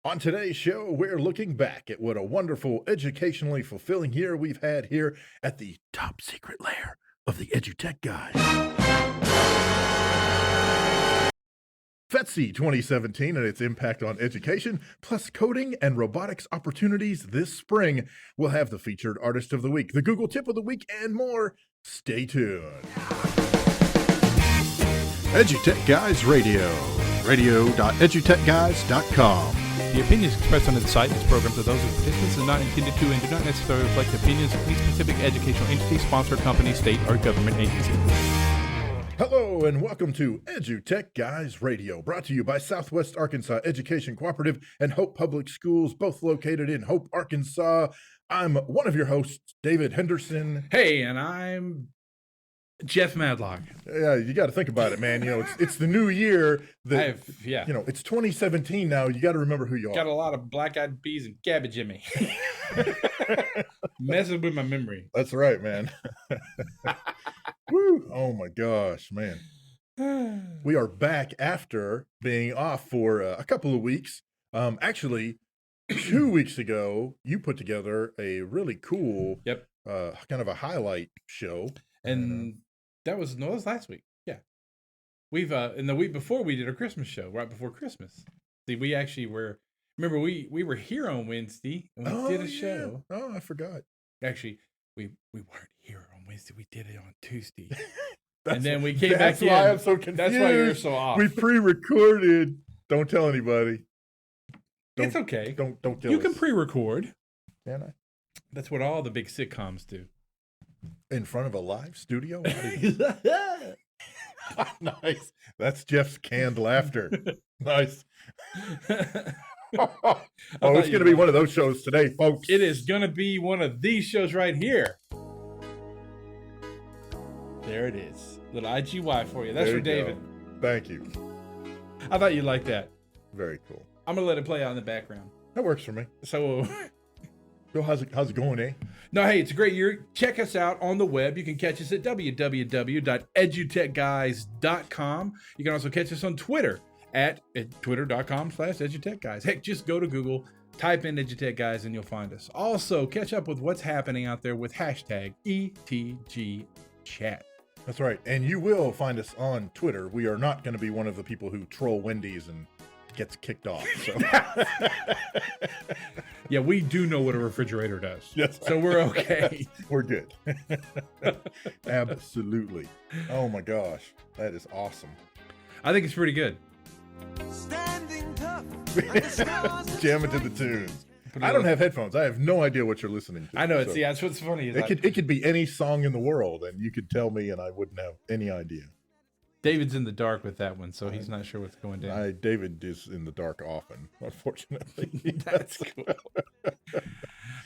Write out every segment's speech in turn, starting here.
On today's show, we're looking back at what a wonderful, educationally fulfilling year we've had here at the top secret lair of the EduTech Guys. FETC 2017 and its impact on education, plus coding and robotics opportunities this spring. We'll have the featured artist of the week, the Google tip of the week, and more. Stay tuned. EduTech Guys Radio, radio.edutechguys.com. The opinions expressed on the site and its programs are those of participants and not intended to and do not necessarily reflect the opinions of any specific educational entity, sponsor, company, state, or government agency. Hello and welcome to EduTech Guys Radio, brought to you by Southwest Arkansas Education Cooperative and Hope Public Schools, both located in Hope, Arkansas. I'm one of your hosts, David Henderson. Hey, and I'm Jeff Madlock. Yeah, you got to think about it, man. You know, it's the new year. Yeah. You know, it's 2017 now. You got to remember who you are. Got a lot of black-eyed peas and cabbage in me. Messing with my memory. That's right, man. Woo! Oh my gosh, man. We are back after being off for a couple of weeks. Actually, 2 weeks ago, you put together a really cool, kind of a highlight show, and that was last week. Yeah, we've in the week before we did a Christmas show right before Christmas. See, we actually were. Remember, we were here on Wednesday and we did a show. Oh, I forgot. Actually, we weren't here on Wednesday. We did it on Tuesday. And then we came back in. That's why I'm so confused. That's why you're so off. We pre-recorded. Don't tell anybody. It's okay. Don't kill You us. can pre-record. Can I? That's what all the big sitcoms do. In front of a live studio? Nice. That's Jeff's canned laughter. Nice. Oh, it's going to be one of those shows today, folks. It is going to be one of these shows right here. There it is. Little IGY for you. That's There for you David. go. Thank you. I thought you'd like that. Very cool. I'm going to let it play out in the background. That works for me. So, Bill, how's it going, eh? no, hey, it's a great year. Check us out on the web. You can catch us at www.edutechguys.com. You can also catch us on Twitter at twitter.com/edutechguys. Heck, just go to Google, type in EduTechGuys, and you'll find us. Also, catch up with what's happening out there with hashtag ETGChat. That's right. And you will find us on Twitter. We are not going to be one of the people who troll Wendy's and gets kicked off. So. Yeah, we do know what a refrigerator does. Yes. So we're okay. We're good. Absolutely. Oh my gosh. That is awesome. I think it's pretty good. Standing tough. Jamming to the tunes. I don't have headphones. I have no idea what you're listening to. I know it's so that's what's funny. Is it could be any song in the world, and you could tell me, and I wouldn't have any idea. David's in the dark with that one, so he's not sure what's going down. David is in the dark often, unfortunately. That's cool.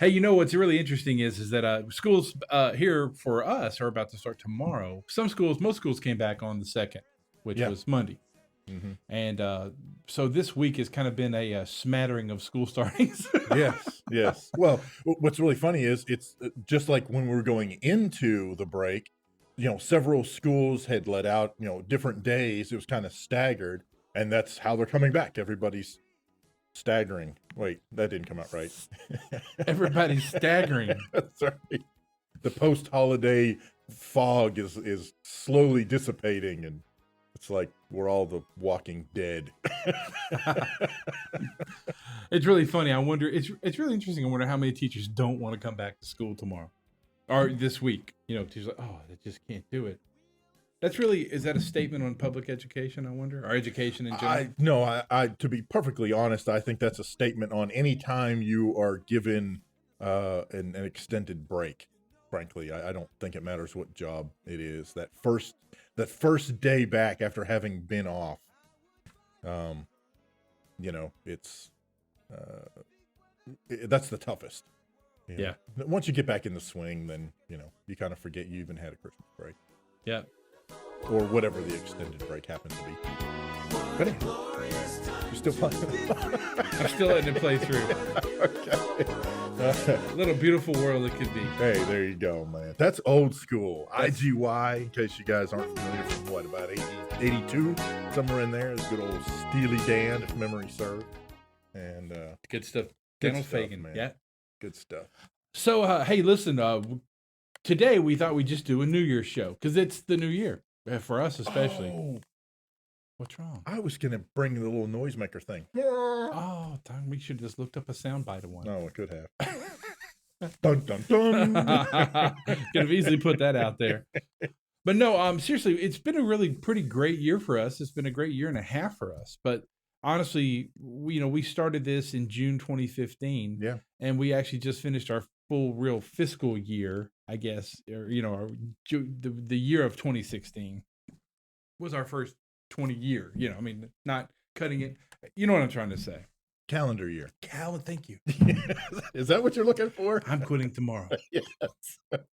Hey, you know what's really interesting is that schools here for us are about to start tomorrow. Most schools came back on the 2nd, which was Monday. Mm-hmm. And so this week has kind of been a smattering of school startings. Yes. Well, what's really funny is it's just like when we were going into the break, you know, several schools had let out, you know, different days. It was kind of staggered, and that's how they're coming back. Everybody's staggering. Wait, that didn't come out right. Everybody's staggering. That's right. The post-holiday fog is slowly dissipating, and it's like we're all the Walking Dead. It's really funny. I wonder. It's really interesting. I wonder how many teachers don't want to come back to school tomorrow or this week. You know, teachers like, oh, they just can't do it. Is that a statement on public education? I wonder, or education in general? I to be perfectly honest, I think that's a statement on any time you are given an extended break. Frankly, I don't think it matters what job it is. That first day back after having been off, you know, that's the toughest. You know? Yeah. Once you get back in the swing, then, you know, you kind of forget you even had a Christmas break. Yeah. Or whatever the extended break happens to be. But anyway, you're still playing. I'm still letting it play through. Okay. Little beautiful world it could be. Hey, there you go, man. That's old school. IGY, in case you guys aren't familiar, from what, about 82? Somewhere in there is good old Steely Dan, if memory serves. and Good stuff. good Daniel stuff, Fagan. man. Yeah. Good stuff. So, hey, listen, today we thought we'd just do a New Year's show because it's the new year for us, especially. Oh, What's wrong? I was gonna bring the little noisemaker thing. Oh, darn, we should have just looked up a soundbite of one. No, I could have. Dun dun dun. Could have easily put that out there. But no, seriously, it's been a really pretty great year for us. It's been a great year and a half for us. But honestly, we started this in June 2015. Yeah. And we actually just finished our full real fiscal year, I guess, or, the year of 2016 was our first 20 year, I mean, not cutting it. You know what I'm trying to say. Calendar year. Thank you. Is that what you're looking for? I'm quitting tomorrow. Yes.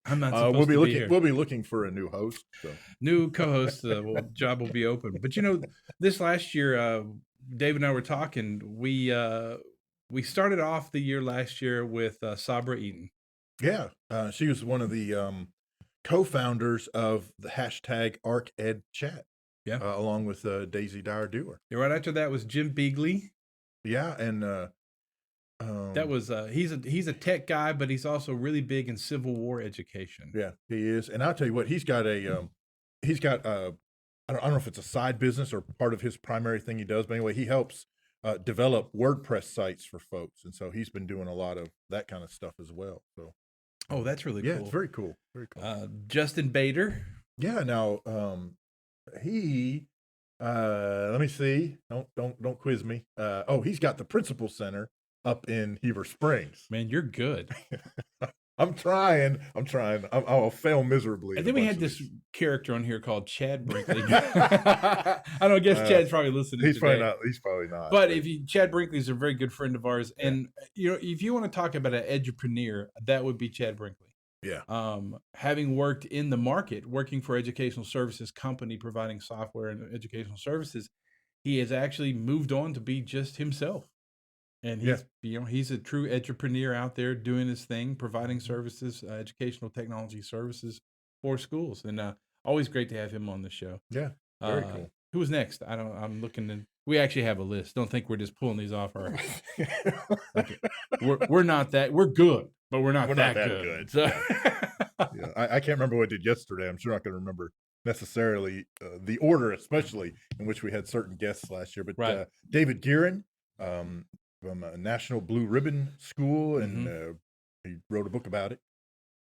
I'm not supposed We'll be to looking. be here. We'll be looking for a new host. So. New co-host, job will be open. But this last year, Dave and I were talking. We started off the year last year with Sabra Eaton. Yeah, she was one of the co-founders of the hashtag ArcEdChat. Yeah, along with Daisy Dyer Dewar. Yeah, right after that was Jim Beagley. Yeah, and that was he's a tech guy, but he's also really big in Civil War education. Yeah, he is. And I'll tell you what, he's got I don't know if it's a side business or part of his primary thing he does, but anyway, he helps develop WordPress sites for folks, and so he's been doing a lot of that kind of stuff as well. So, oh, that's really cool. Yeah, it's very cool. Very cool. Justin Bader. Yeah. Now, he. Let me see. Don't quiz me. He's got the Principal Center up in Heber Springs. Man, you're good. I'm trying. I'll fail miserably. And then we had this character on here called Chad Brinkley. I don't guess Chad's probably listening. He's today. probably not. But Chad Brinkley is a very good friend of ours, and if you want to talk about an edupreneur, that would be Chad Brinkley. Yeah. Having worked in the market, working for educational services company providing software and educational services, he has actually moved on to be just himself. And he's a true edupreneur out there doing his thing, providing services, educational technology services for schools. And always great to have him on the show. Yeah. Very cool. Who was next? I'm looking and we actually have a list. Don't think we're just pulling these off our we're not that we're good, but we're not that good. So. Yeah. I can't remember what I did yesterday. I'm sure not going to remember necessarily the order, especially in which we had certain guests last year. But David Gearin, from a National Blue Ribbon School, and he wrote a book about it,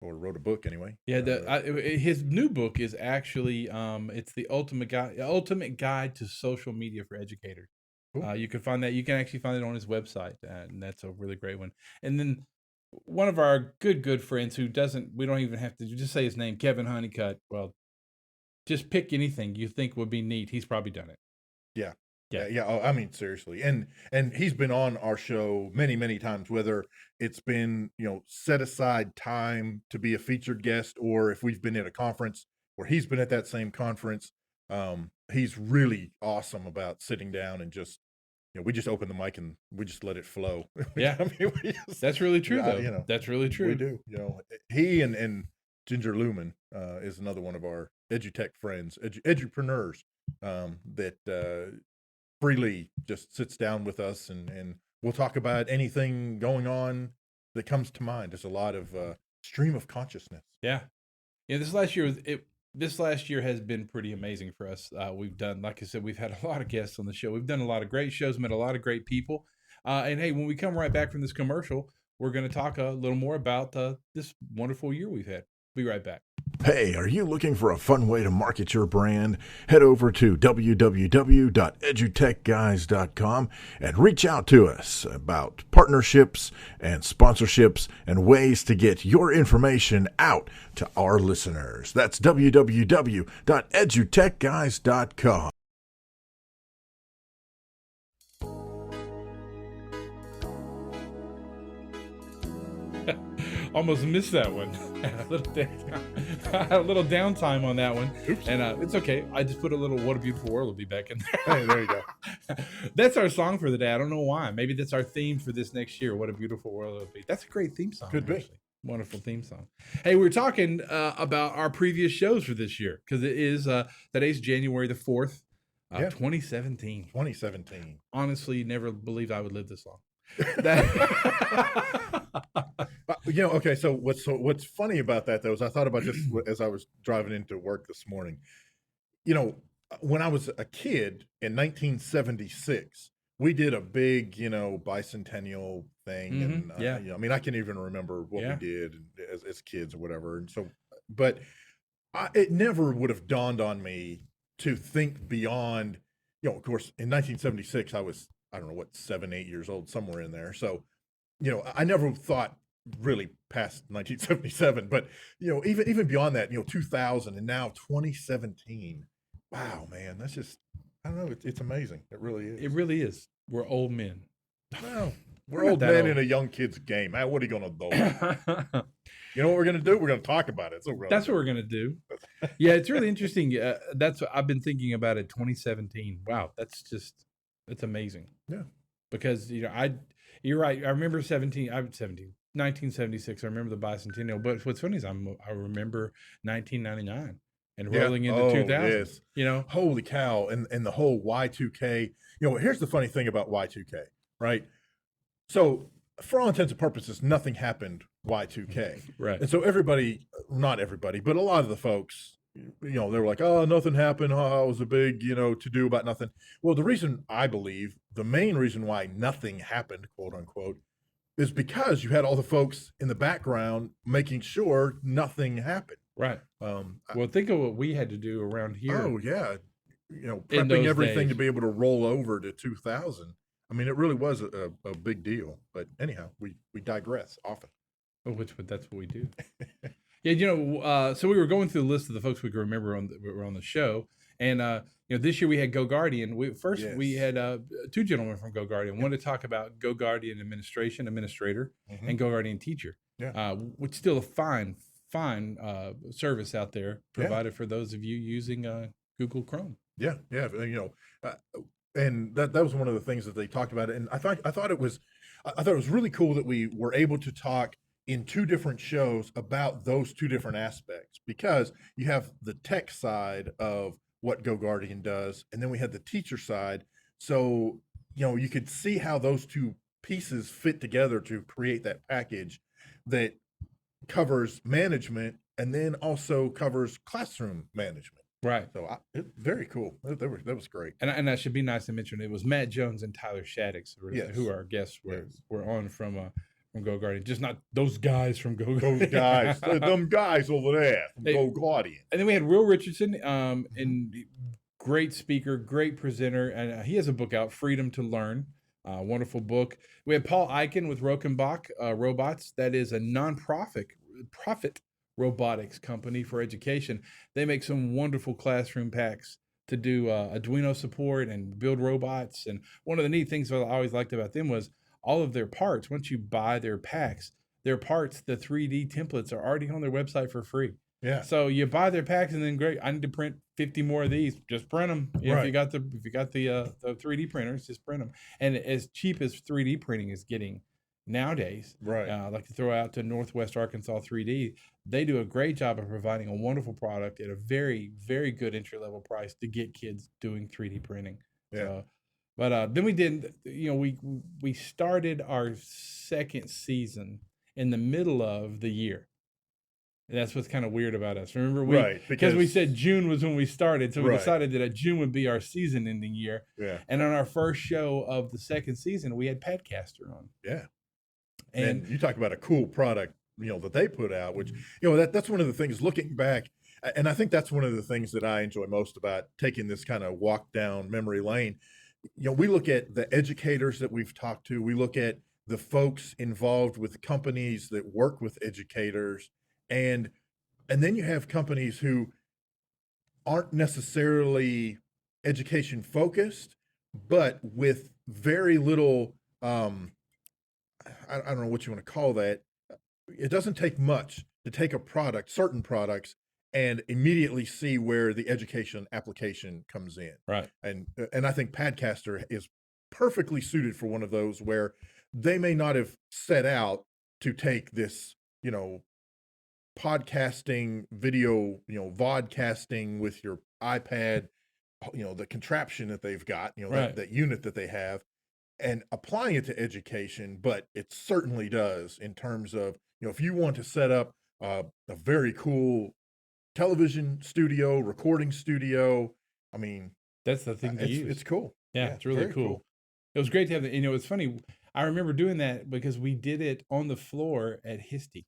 or wrote a book anyway. Yeah, his new book is actually it's the ultimate guide to social media for educators. Cool. You can find that. You can actually find it on his website, and that's a really great one. And then one of our good friends who we don't even have to just say his name, Kevin Honeycutt. Well, just pick anything you think would be neat. He's probably done it. Yeah. Yeah. Oh, I mean, seriously. And he's been on our show many times, whether it's been, set aside time to be a featured guest, or if we've been at a conference where he's been at that same conference. He's really awesome about sitting down and just, we just open the mic and we just let it flow. Yeah. I mean, that's really true though. That's really true. We do, he and Ginger Lumen is another one of our EduTech friends, edupreneurs that freely just sits down with us and we'll talk about anything going on that comes to mind. There's a lot of stream of consciousness. Yeah. This last year has been pretty amazing for us. We've done, like I said, we've had a lot of guests on the show. We've done a lot of great shows, met a lot of great people. And hey, when we come right back from this commercial, we're going to talk a little more about this wonderful year we've had. Be right back. Hey, are you looking for a fun way to market your brand? Head over to www.edutechguys.com and reach out to us about partnerships and sponsorships and ways to get your information out to our listeners. That's www.edutechguys.com. Almost missed that one. a little downtime on that one. Oops. And it's okay. I just put a little "What a Beautiful World" will be back in there. Hey, there you go. That's our song for the day. I don't know why. Maybe that's our theme for this next year. What a beautiful world it will be. That's a great theme song. Could be. Wonderful theme song. Hey, we're talking about our previous shows for this year because it is today's January the 4th, 2017. 2017. Honestly, never believed I would live this long. Okay. So what's funny about that though is I thought about this as I was driving into work this morning. When I was a kid in 1976, we did a big, bicentennial thing, and Yeah. I mean, I can't even remember what we Yeah. did as kids or whatever. And so, but it never would have dawned on me to think beyond. Of course, in 1976, I don't know what 7, 8 years old, somewhere in there. So, I never thought really past 1977, but even beyond that, 2000 and now 2017. Wow, man, that's just I don't know. It's amazing. It really is. It really is. We're old men. Well, We're we're not old that men old. in a young kid's game. Man, what are you gonna do? You know what we're gonna do? We're gonna talk about it. That's what we're gonna do. Yeah, it's really interesting. That's what I've been thinking about it. 2017. Wow, that's amazing. Yeah. Because you're right. I remember 1976. I remember the bicentennial. But what's funny is I remember 1999 and rolling into 2000. Yes. You know, Holy cow! And the whole Y2K. Here's the funny thing about Y2K, right? So, for all intents and purposes, nothing happened Y2K. right? And so everybody, not everybody, but a lot of the folks, they were like, oh, nothing happened. Oh, it was a big, to do about nothing. Well, the reason I believe, the main reason why nothing happened, quote unquote, is because you had all the folks in the background making sure nothing happened. Right. Well, Think of what we had to do around here. Oh, yeah. In Prepping those everything days. to be able to roll over to 2000. I mean, it really was a big deal. But anyhow, we digress often. That's what we do. Yeah, so we were going through the list of the folks we could remember were on the show, and this year we had Go Guardian. We Yes. had two gentlemen from Go Guardian. One to talk about Go Guardian administrator, Mhm. and Go Guardian teacher. Yeah. Which is still a fine service out there Yeah. provided for those of you using Google Chrome. Yeah, yeah, and that was one of the things that they talked about, and I thought it was really cool that we were able to talk in two different shows about those two different aspects, because you have the tech side of what Go Guardian does, and then we had the teacher side. So you could see how those two pieces fit together to create that package that covers management and then also covers classroom management. Right. So very cool. That was great. And I should be nice to mention it was Matt Jones and Tyler Shaddix Yes. who our guests were Yes. were on from Go Guardian, just not those guys from Go Guardian. Those guys, them guys over there from Hey, Go Guardian. And then we had Will Richardson, and great speaker, great presenter, and he has a book out, Freedom to Learn. Wonderful book. We had Paul Eichen with Rokenbach Robots. That is a profit robotics company for education. They make some wonderful classroom packs to do Arduino support and build robots. And one of the neat things that I always liked about them was all of their parts. Once you buy their packs, the 3D templates are already on their website for free. Yeah. So you buy their packs, and then great. I need to print 50 more of these. Just print them. Right. If you got the 3D printers, just print them. And as cheap as 3D printing is getting nowadays, Right. I like to throw out to Northwest Arkansas 3D. They do a great job of providing a wonderful product at a very, very good entry level price to get kids doing 3D printing. Yeah. So, but then we did. We started our second season in the middle of the year. And that's what's kind of weird about us. Remember, because we said June was when we started, so we Right. decided that June would be our season-ending year. Yeah. And on our first show of the second season, we had Padcaster on. Yeah. And you talk about a cool product, that they put out, which, that's one of the things looking back. And I think that's one of the things that I enjoy most about taking this kind of walk down memory lane. We look at the educators that we've talked to. We look at the folks involved with companies that work with educators. And then you have companies who aren't necessarily education focused, but with very little, I don't know what you want to call that. It doesn't take much to take a product, certain products, and immediately see where the education application comes in. right, And I think Padcaster is perfectly suited for one of those where they may not have set out to take this, podcasting video, vodcasting with your iPad, the contraption that they've got, Right. that unit that they have, and applying it to education, but it certainly does in terms of, if you want to set up a very cool television studio, recording studio, I mean, That's the thing to use. it's cool. Yeah, it's really very cool. It was great to have the, it's funny. I remember doing that because we did it on the floor at Histy.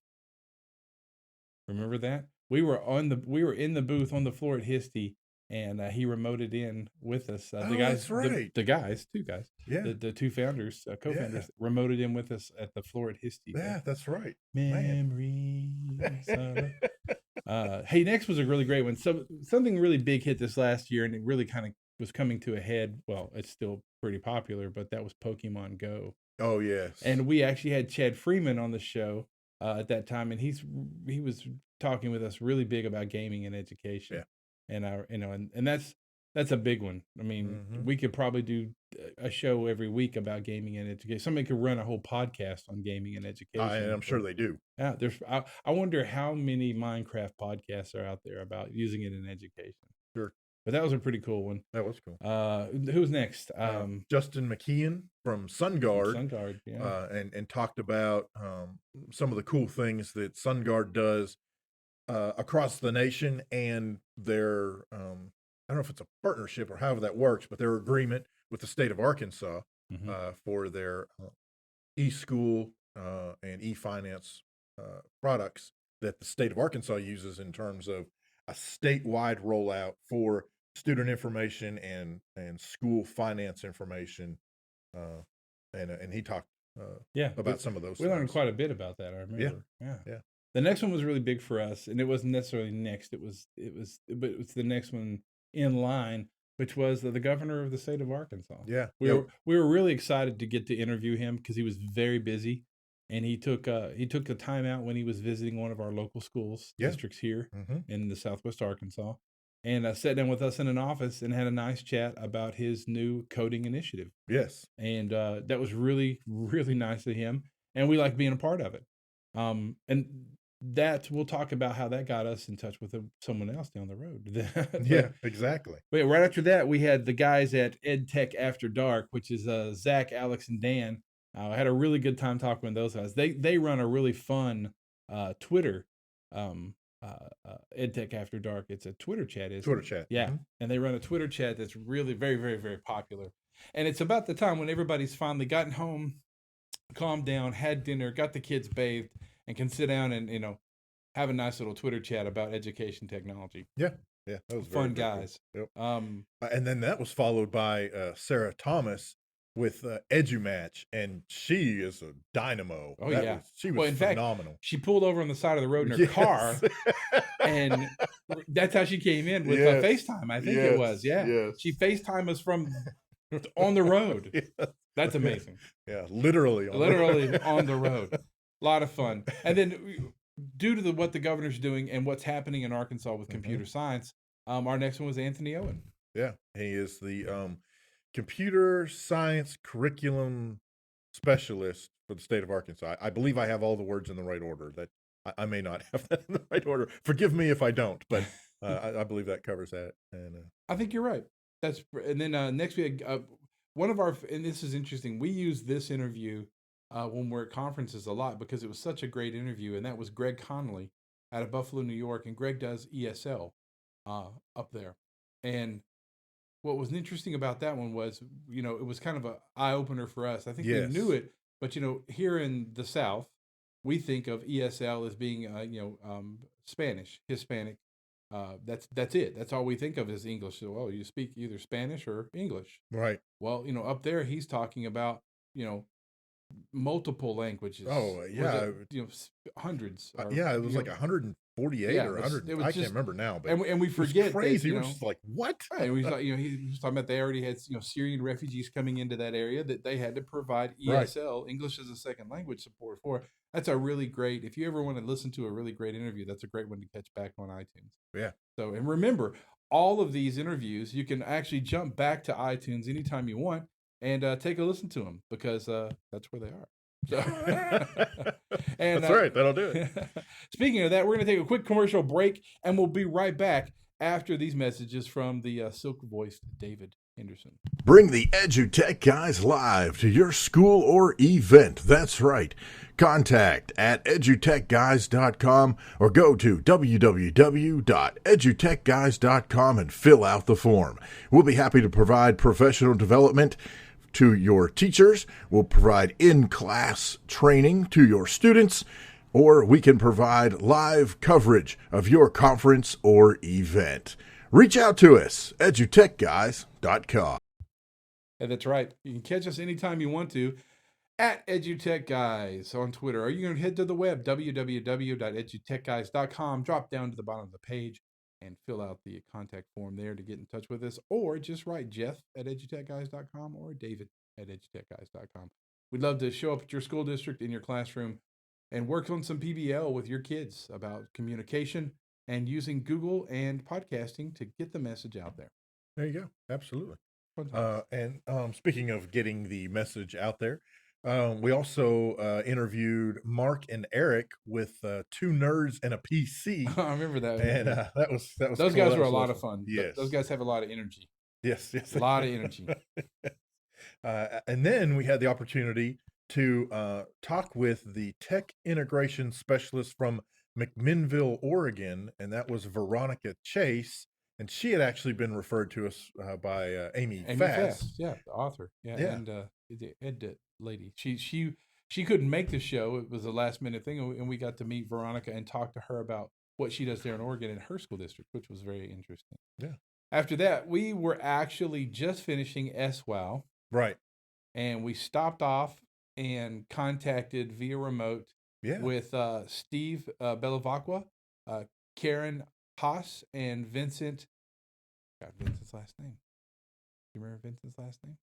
Remember that? We were in the booth on the floor at Histy, and he remoted in with us. The guys, that's right. the guys, two guys, Yeah. the two founders, co-founders, remoted in with us at the floor at Histy. Yeah, that's right. Memories. Hey, next was a really great one. Something really big hit this last year, and it really kind of was coming to a head. Well, it's still pretty popular, but that was Pokemon Go. Oh, yes. And we actually had Chad Freeman on the show at that time, and he was talking with us really big about gaming and education. Yeah. And that's a big one. I mean, we could probably do a show every week about gaming and education. Somebody could run a whole podcast on gaming and education. And I'm sure they do. Yeah, I wonder how many Minecraft podcasts are out there about using it in education. Sure. But that was a pretty cool one. That was cool. Who's next? Justin McKeon from SunGuard. SunGuard, yeah. And talked about some of the cool things that SunGuard does across the nation, and their I don't know if it's a partnership or however that works, but their agreement with the state of Arkansas for their e-school and e-finance products that the state of Arkansas uses in terms of a statewide rollout for student information and school finance information. And he talked about some of those We things. learned quite a bit about that, I remember. Yeah. The next one was really big for us, and it wasn't necessarily next. But it was the next one in line, which was the governor of the state of Arkansas. Yeah. We were really excited to get to interview him because he was very busy, and he took the time out when he was visiting one of our local schools districts here in the Southwest Arkansas, and sat down with us in an office and had a nice chat about his new coding initiative. Yes. And that was really, really nice of him, and we like being a part of it. And we'll talk about how that got us in touch with someone else down the road. Yeah, exactly. Wait, right after that, we had the guys at EdTech After Dark, which is Zach, Alex, and Dan. I had a really good time talking with those guys. They run a really fun Twitter, EdTech After Dark. It's a Twitter chat, isn't Twitter it? chat. Yeah, and they run a Twitter chat that's really very, very, very popular. And it's about the time when everybody's finally gotten home, calmed down, had dinner, got the kids bathed, and can sit down and have a nice little Twitter chat about education technology. Yeah, that was fun, guys. Cool. Yep. And then that was followed by Sarah Thomas with EduMatch, and she is a dynamo. Oh, She was phenomenal. Fact, she pulled over on the side of the road in her car, and that's how she came in with FaceTime. I think it was. Yeah, she FaceTimed us from on the road. That's amazing. Yeah, literally on the road. A lot of fun. And then due to what the governor's doing and what's happening in Arkansas with computer science, our next one was Anthony Owen. Yeah, he is the computer science curriculum specialist for the state of Arkansas. I believe I have all the words in the right order. That I may not have that in the right order. Forgive me if I don't, but I believe that covers that. And I think you're right. And then next we had one of our, and this is interesting. We use this interview when we're at conferences a lot because it was such a great interview, and that was Greg Connolly out of Buffalo, New York, and Greg does ESL up there. And what was interesting about that one was, it was kind of an eye opener for us. I think we knew it, but here in the South, we think of ESL as being Spanish, Hispanic. That's it. That's all we think of as English. So, well, you speak either Spanish or English. Right. Well, up there, he's talking about, multiple languages. Oh, yeah. Hundreds. It was like 148 or 100. I can't remember now. But and we forget. It was crazy. We're just like, what? Right. And he was talking about they already had Syrian refugees coming into that area that they had to provide ESL, English as a second language support for. That's a really great. If you ever want to listen to a really great interview, that's a great one to catch back on iTunes. Yeah. So, and remember, all of these interviews, you can actually jump back to iTunes anytime you want and take a listen to them because that's where they are. So, and, that's right. That'll do it. Speaking of that, we're going to take a quick commercial break, and we'll be right back after these messages from the silk-voiced David Henderson. Bring the EduTech Guys live to your school or event. That's right. Contact at edutechguys.com or go to www.edutechguys.com and fill out the form. We'll be happy to provide professional development to your teachers. We'll provide in-class training to your students, or we can provide live coverage of your conference or event. Reach out to us, edutechguys.com. And that's right. You can catch us anytime you want to at EduTechGuys on Twitter. Or you can head to the web, www.edutechguys.com. Drop down to the bottom of the page and fill out the contact form there to get in touch with us. Or just write Jeff at edutechguys.com or David at edutechguys.com. We'd love to show up at your school district, in your classroom, and work on some PBL with your kids about communication and using Google and podcasting to get the message out there. There you go. Absolutely. Fun times. And speaking of getting the message out there, we also interviewed Mark and Eric with Two Nerds and a PC. I remember that. And that was those cool. guys That were was a lot of fun. Yes. Those guys have a lot of energy. Yes. A lot of energy. And then we had the opportunity to talk with the tech integration specialist from McMinnville, Oregon, and that was Veronica Chase. And she had actually been referred to us by Amy Fast. Yeah, the author. Yeah. Yeah. And the ed lady. She couldn't make the show. It was a last minute thing, and we got to meet Veronica and talk to her about what she does there in Oregon in her school district, which was very interesting. Yeah. After that, we were actually just finishing SWOW, Right. and we stopped off and contacted via remote Yeah. with Steve Bellavacqua, Karen Haas, and Vincent. Got Vincent's last name. Do you remember Vincent's last name?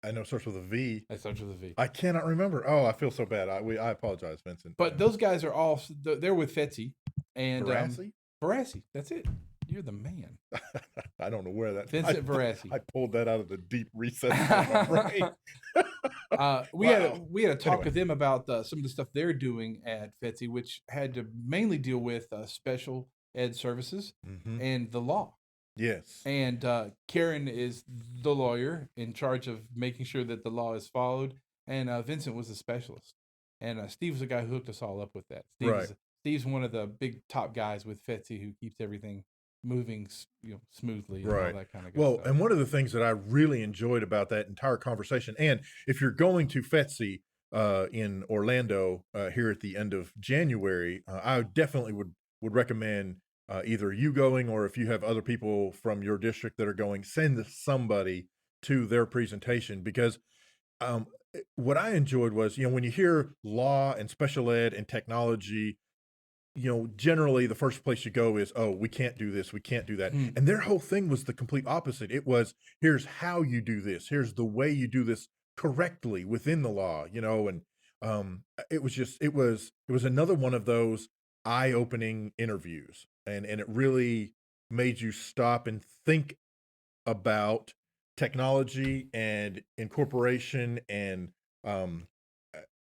I know it starts with a V. It starts with a V. I cannot remember. Oh, I feel so bad. I apologize, Vincent. But those guys are all, they're with FETC. And Barassi? Barassi, that's it. You're the man. I don't know where that. Vincent Barassi. I pulled that out of the deep recesses of my brain. We Wow. had a talk Anyway. with them about some of the stuff they're doing at FETC, which had to mainly deal with special ed services Mhm. and the law. Yes. And Karen is the lawyer in charge of making sure that the law is followed. And Vincent was the specialist. And Steve was the guy who hooked us all up with that. Right. Steve's one of the big top guys with FETC who keeps everything moving, smoothly and Right. all that kind of good Well, stuff. and one of the things that I really enjoyed about that entire conversation, and if you're going to FETC in Orlando here at the end of January, I definitely would recommend either you going, or if you have other people from your district that are going, send somebody to their presentation, because what I enjoyed was, when you hear law and special ed and technology, generally the first place you go is, oh, we can't do this, we can't do that. Mm. And their whole thing was the complete opposite. It was, here's how you do this, here's the way you do this correctly within the law, and it was another one of those eye-opening interviews, and it really made you stop and think about technology and incorporation and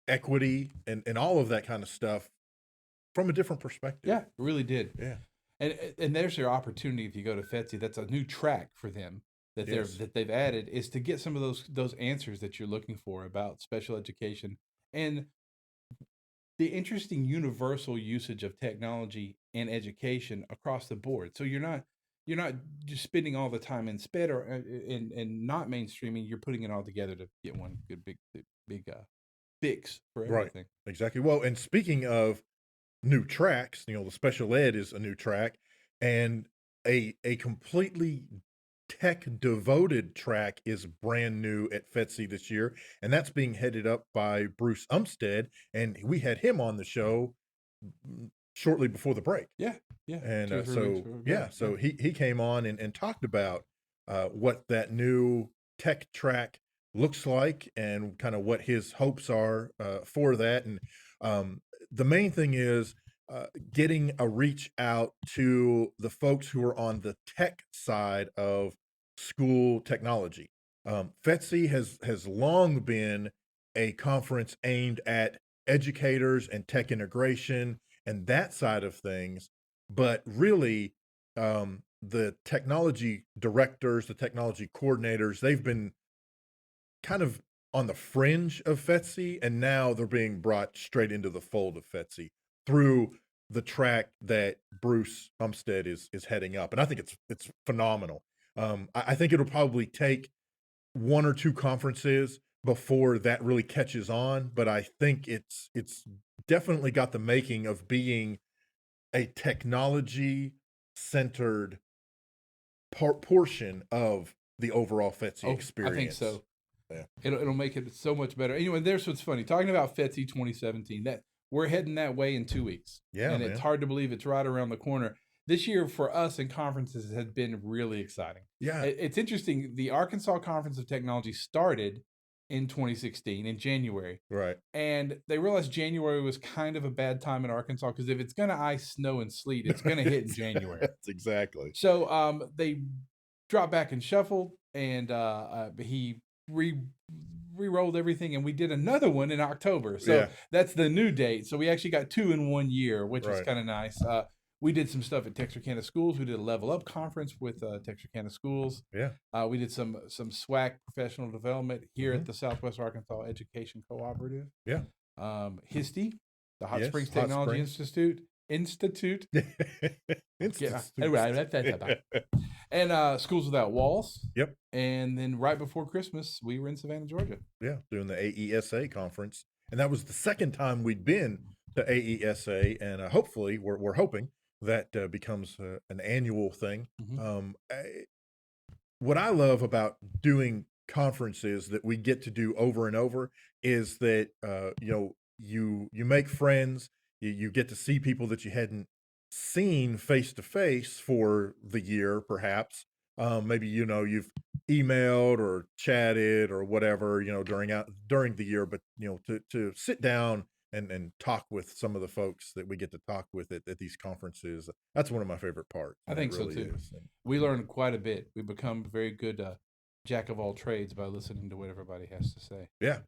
equity and all of that kind of stuff from a different perspective. Yeah, it really did. Yeah. And there's your opportunity if you go to FETC. That's a new track for them that Yes. they've added, is to get some of those answers that you're looking for about special education and the interesting universal usage of technology and education across the board. So you're not just spending all the time in SPED or and not mainstreaming. You're putting it all together to get one good big fix for Right. everything. Exactly. Well, and speaking of new tracks, the special ed is a new track, and a completely tech devoted track is brand new at FETC this year, and that's being headed up by Bruce Umstead, and we had him on the show shortly before the break. Yeah. And 2 or 3 so weeks ago. yeah, so he came on and talked about what that new tech track looks like and kind of what his hopes are for that. And the main thing is getting a reach out to the folks who are on the tech side of school technology. FETC has long been a conference aimed at educators and tech integration and that side of things. But really, the technology directors, the technology coordinators, they've been kind of on the fringe of FETC, and now they're being brought straight into the fold of FETC through the track that Bruce Umstead is heading up, and I think it's phenomenal. I think it'll probably take 1 or 2 conferences before that really catches on, but I think it's definitely got the making of being a technology centered portion of the overall FETC experience. I think so. Yeah. It'll make it so much better. Anyway, there's what's funny. Talking about FETC 2017, that we're heading that way in 2 weeks. Yeah, and man. it's hard to believe it's right around the corner. This year for us in conferences has been really exciting. Yeah. It's interesting. The Arkansas Conference of Technology started in 2016 in January. Right. And they realized January was kind of a bad time in Arkansas because if it's going to ice, snow, and sleet, it's going to hit in January. That's exactly. So they dropped back and shuffled, and he re-rolled everything, and we did another one in October. So that's the new date. So we actually got 2 in 1 year, which was kind of nice. We did some stuff at Texarkana Schools. We did a Level Up conference with Texarkana Schools. Yeah. We did some SWAC professional development here at the Southwest Arkansas Education Cooperative. Yeah. HISTE, the Hot Yes, Springs Hot Technology Springs. Institute. Institute. And Schools Without Walls. Yep. And then right before Christmas, we were in Savannah, Georgia. Yeah, doing the AESA conference, and that was the second time we'd been to AESA, and hopefully we're hoping that becomes an annual thing. What I love about doing conferences that we get to do over and over is that you make friends, you get to see people that you hadn't seen face to face for the year, perhaps. Maybe you've emailed or chatted or whatever during the year, but to sit down and talk with some of the folks that we get to talk with at these conferences, that's one of my favorite parts. I think so too. We learn quite a bit. We become very good jack of all trades by listening to what everybody has to say. Yeah.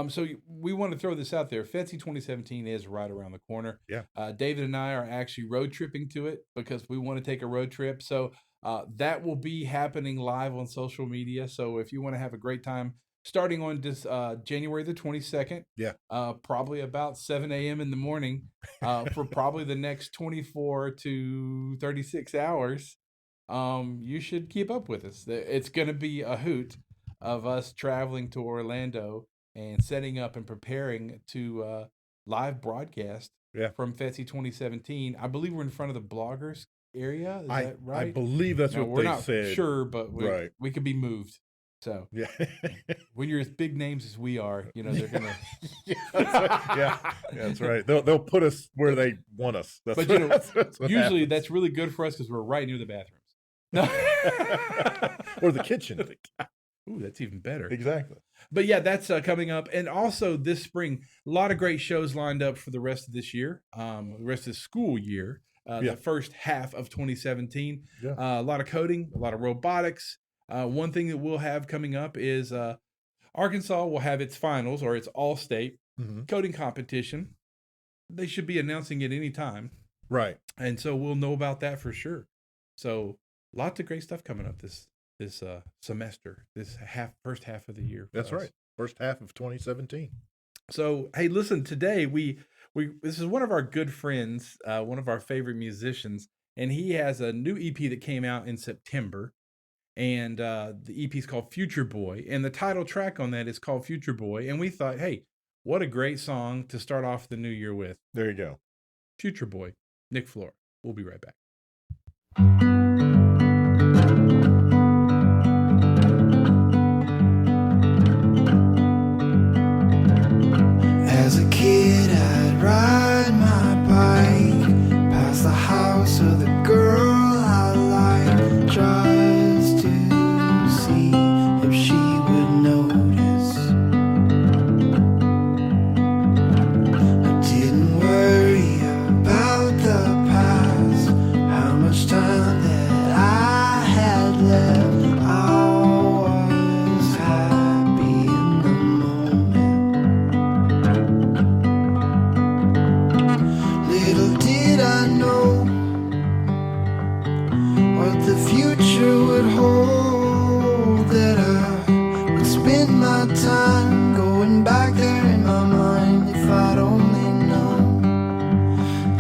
So we want to throw this out there. FETC 2017 is right around the corner. Yeah. David and I are actually road tripping to it because we want to take a road trip. So that will be happening live on social media. So if you want to have a great time, starting on this January the 22nd, probably about 7 a.m. in the morning for probably the next 24 to 36 hours, you should keep up with us. It's going to be a hoot of us traveling to Orlando and setting up and preparing to live broadcast from FETC 2017. I believe we're in front of the bloggers area. Is that right? I believe that's what we're they not said. Sure, but we could be moved. So when you're as big names as we are, they're gonna. That's right. They'll put us where they want us. That's usually that's really good for us because we're right near the bathrooms. No. Or the kitchen. Ooh, that's even better. Exactly. But yeah, that's coming up, and also this spring, a lot of great shows lined up for the rest of this year, the rest of the school year, the first half of 2017. A lot of coding, a lot of robotics. One thing that we'll have coming up is Arkansas will have its finals or its all-state coding competition. They should be announcing it any time. Right. And so we'll know about that for sure. So lots of great stuff coming up this semester, this first half of the year. That's right. First half of 2017. So, hey, listen, today we this is one of our good friends, one of our favorite musicians, and he has a new EP that came out in September. And the EP is called Future Boy. And the title track on that is called Future Boy. And we thought, hey, what a great song to start off the new year with. There you go. Future Boy, Nick Flora. We'll be right back. As a kid, I'd ride my bike past the house of the girl I liked, just to see if she would notice. I didn't worry about the past, how much time time going back there in my mind. If I'd only known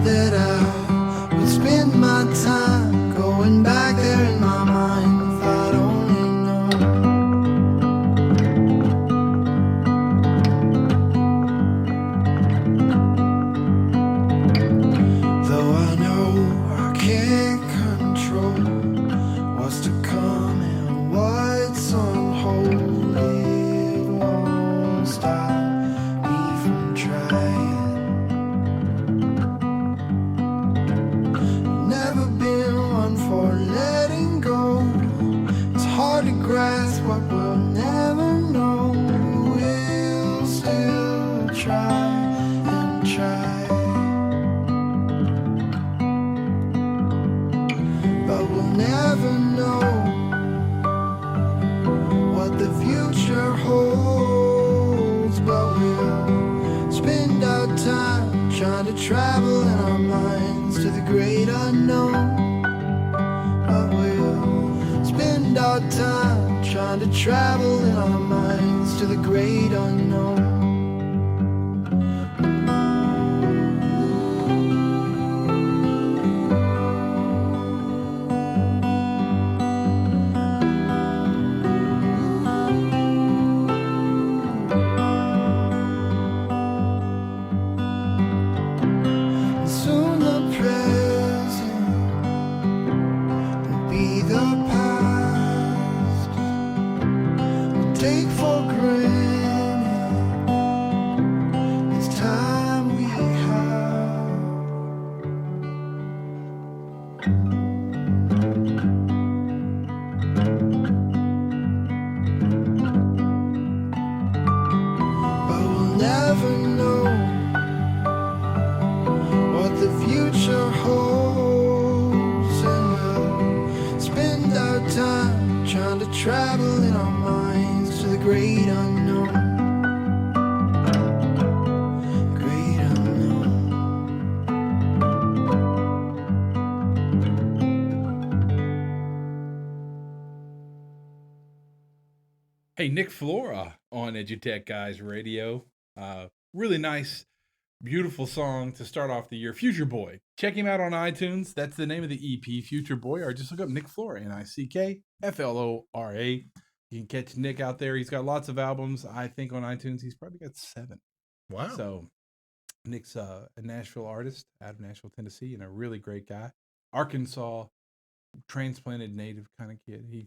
that I would spend my time going back there in my mind. If I'd only known. Though I know I can't control what's to come and what's on hold, it won't stop me from trying. Never been one for letting go. It's hard to grasp what we'll never know. We'll still try and try, but we'll never know what the future holds. But we'll spend our time trying to travel in our minds to the great unknown. But we'll spend our time trying to travel in our minds to the great unknown. Soon the present will be the past. We'll take for granted this time we have. But we'll never know what the future holds, and we'll spend our time trying to travel in our minds to the great unknown. Great unknown. Hey, Nick Flora on EduTechGuys Radio. Really nice, beautiful song to start off the year. Future Boy. Check him out on iTunes. That's the name of the EP, Future Boy. Or just look up Nick Flora, NickFlora. You can catch Nick out there. He's got lots of albums. I think on iTunes, he's probably got 7. Wow. So Nick's a Nashville artist out of Nashville, Tennessee, and a really great guy. Arkansas transplanted native kind of kid. He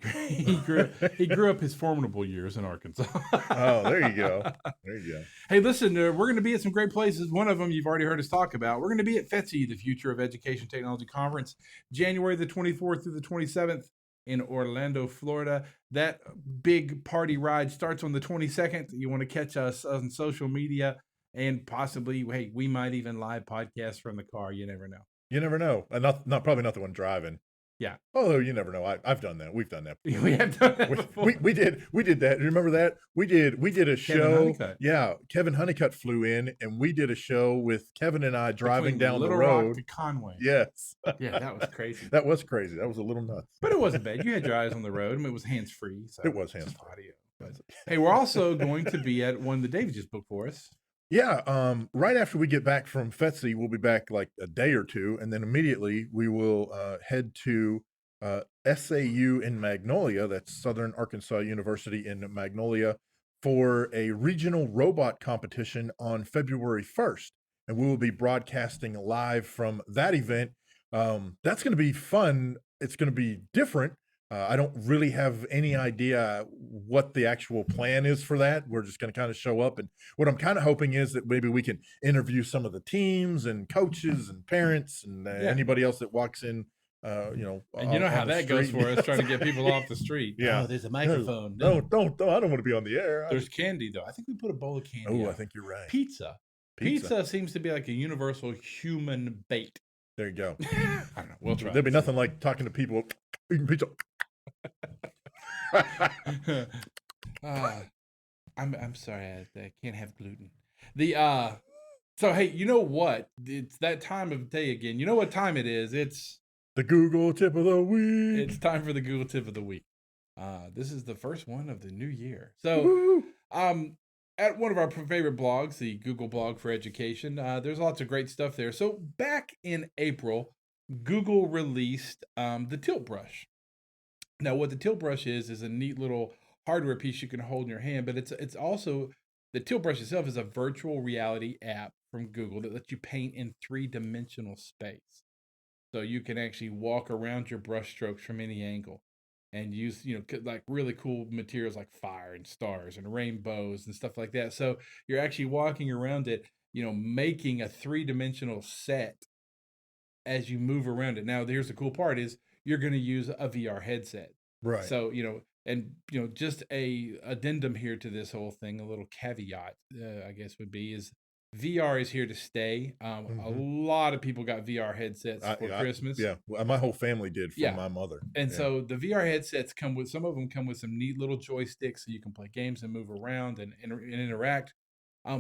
grew up his formidable years in Arkansas. Oh, there you go. There you go. Hey, listen, we're going to be at some great places. One of them you've already heard us talk about. We're going to be at FETC, the Future of Education Technology Conference, January the 24th through the 27th in Orlando, Florida. That big party ride starts on the 22nd. You want to catch us on social media, and possibly, hey, we might even live podcast from the car. You never know. You never know. Not probably not the one driving. Yeah. Although you never know. I've done that. We've done that. We have done that before. We did that. Remember that? We did a show. Honeycutt. Yeah. Kevin Honeycutt flew in and we did a show with Kevin and I driving Between down Little the road. Rock to Conway. Yes. Yeah, that was crazy. That was crazy. That was a little nuts. But it wasn't bad. You had your eyes on the road. I mean, it was hands free. So It was just hands-free. audio. But, hey, we're also going to be at one that David just booked for us. Yeah, right after we get back from FETC, we'll be back like a day or two, and then immediately we will head to SAU in Magnolia, that's Southern Arkansas University in Magnolia, for a regional robot competition on February 1st. And we will be broadcasting live from that event. That's going to be fun. It's going to be different. I don't really have any idea what the actual plan is for that. We're just going to kind of show up. And what I'm kind of hoping is that maybe we can interview some of the teams and coaches and parents and anybody else that walks in, And you know how that goes for us, trying to get people off the street. Yeah. Oh, there's a microphone. No, don't. I don't want to be on the air. There's candy, though. I think we put a bowl of candy. Oh, out. I think you're right. Pizza. Pizza seems to be like a universal human bait. There you go. I don't know. We'll try. There'd be nothing like talking to people eating pizza. I'm sorry, I can't have gluten. So hey, you know what? It's that time of day again. You know what time it is? It's the Google tip of the week. It's time for the Google tip of the week. This is the first one of the new year. So Woo! At one of our favorite blogs, the Google blog for education, there's lots of great stuff there. So back in April, Google released the Tilt Brush. Now, what the Tilt Brush is a neat little hardware piece you can hold in your hand, but it's also, the Tilt Brush itself is a virtual reality app from Google that lets you paint in 3-dimensional space. So you can actually walk around your brush strokes from any angle and use, like really cool materials like fire and stars and rainbows and stuff like that. So you're actually walking around it, making a 3-dimensional set as you move around it. Now, here's the cool part is you're going to use a VR headset. Right. So, just a addendum here to this whole thing, a little caveat, I guess would be, is VR is here to stay. A lot of people got VR headsets for Christmas. My whole family did from my mother. And so the VR headsets some of them come with some neat little joysticks so you can play games and move around and interact.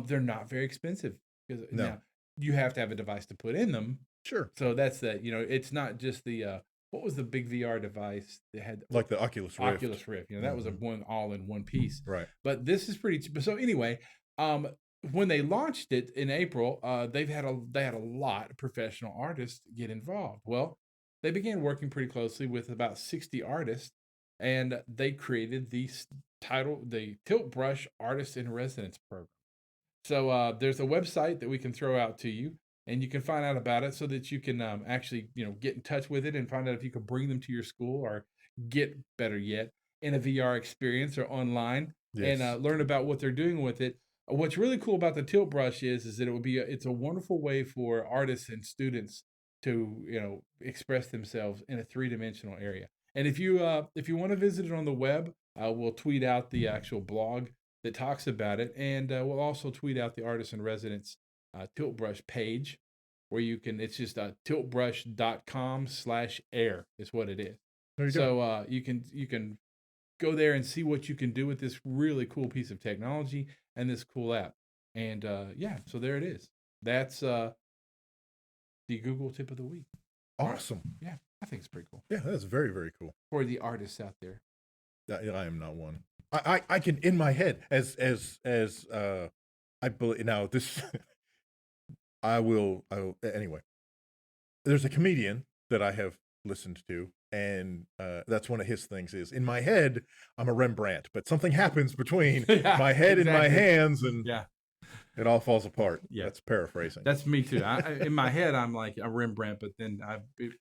They're not very expensive because now you have to have a device to put in them. Sure. So that's it's not just the what was the big VR device that had like the Oculus Rift? Oculus Rift. That was a one all in one piece. Right. But this is pretty cheap. So anyway, when they launched it in April, they had a lot of professional artists get involved. Well, they began working pretty closely with about 60 artists, and they created the Tilt Brush Artist in Residence program. So there's a website that we can throw out to you, and you can find out about it so that you can actually get in touch with it and find out if you can bring them to your school or get, better yet, in a VR experience or online and learn about what they're doing with it. What's really cool about the Tilt Brush is that it's a wonderful way for artists and students to express themselves in a 3-dimensional area. And if you want to visit it on the web, we'll tweet out the actual blog that talks about it, and we'll also tweet out the Artist in Residence Tilt Brush page where you can. It's just tiltbrush.com/air is what it is. There you go. You can go there and see what you can do with this really cool piece of technology and this cool app. And so there it is. That's the Google tip of the week. Awesome. Yeah, I think it's pretty cool. Yeah, that's very, very cool. For the artists out there. I am not one. I can, in my head, as I believe now this anyway. There's a comedian that I have listened to, and that's one of his things is, in my head, I'm a Rembrandt, but something happens between my head and my hands, and it all falls apart. Yeah. That's paraphrasing. That's me too. In my head, I'm like a Rembrandt, but then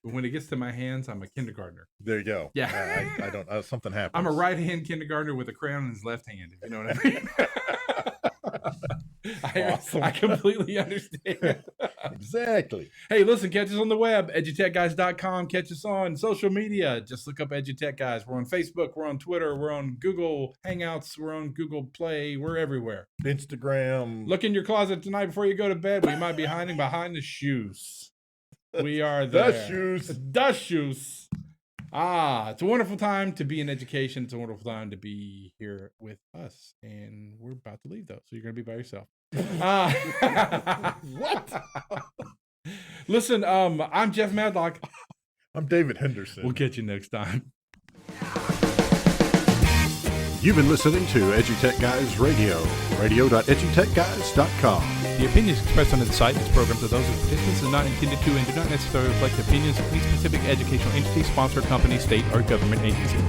when it gets to my hands, I'm a kindergartner. There you go. Yeah. I don't, something happens. I'm a right-hand kindergartner with a crayon in his left hand, if you know what I mean. Awesome. I completely understand. Exactly. Hey, listen, catch us on the web, edutechguys.com. Catch us on social media. Just look up EduTech Guys. We're on Facebook. We're on Twitter. We're on Google Hangouts. We're on Google Play. We're everywhere. Instagram. Look in your closet tonight before you go to bed. We might be hiding behind the shoes. We are there. The shoes. The shoes. It's a wonderful time to be in education. It's a wonderful time to be here with us. And we're about to leave, though. So you're going to be by yourself. What? Listen, I'm Jeff Madlock. I'm David Henderson. We'll catch you next time. You've been listening to EduTech Guys Radio, radio.edutechguys.com. The opinions expressed on the site and its programs are those of participants and not intended to and do not necessarily reflect the opinions of any specific educational entity, sponsor, company, state, or government agency.